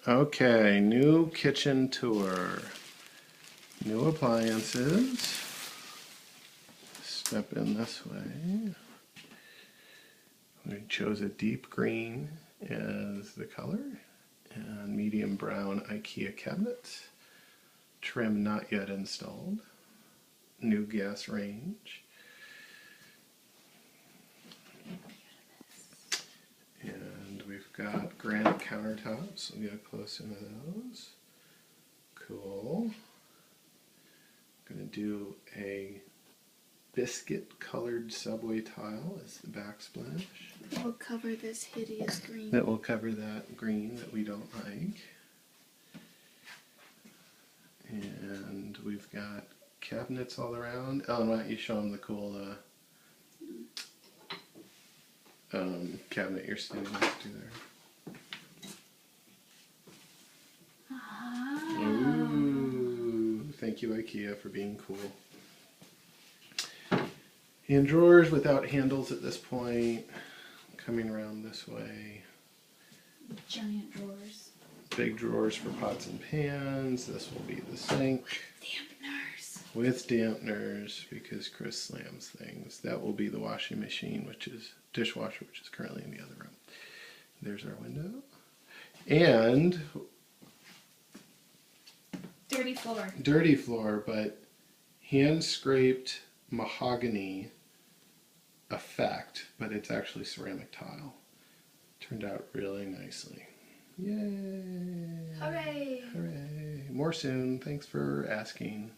Okay, new kitchen tour. New appliances. Step in this way. We chose a deep green as the color and medium brown IKEA cabinets. Trim not yet installed. New gas range. And we've got granite countertops. We'll get close into those. Cool. I'm going to do a biscuit colored subway tile as the backsplash. We'll cover this hideous green. That will cover that green that we don't like. And we've got cabinets all around. Ellen, why don't you show them the cool cabinet you're standing next to there. Ooh, thank you IKEA for being cool. And drawers without handles at this point. Coming around this way. Giant drawers. Big drawers for pots and pans. This will be the sink. Dampeners. With dampeners, because Chris slams things. That will be the washing machine, which is dishwasher, which is currently in the other room. There's our window. And Dirty floor. dirty floor, but hand scraped mahogany effect, but it's actually ceramic tile. Turned out really nicely. Yay! Hooray! Hooray! More soon. Thanks for asking.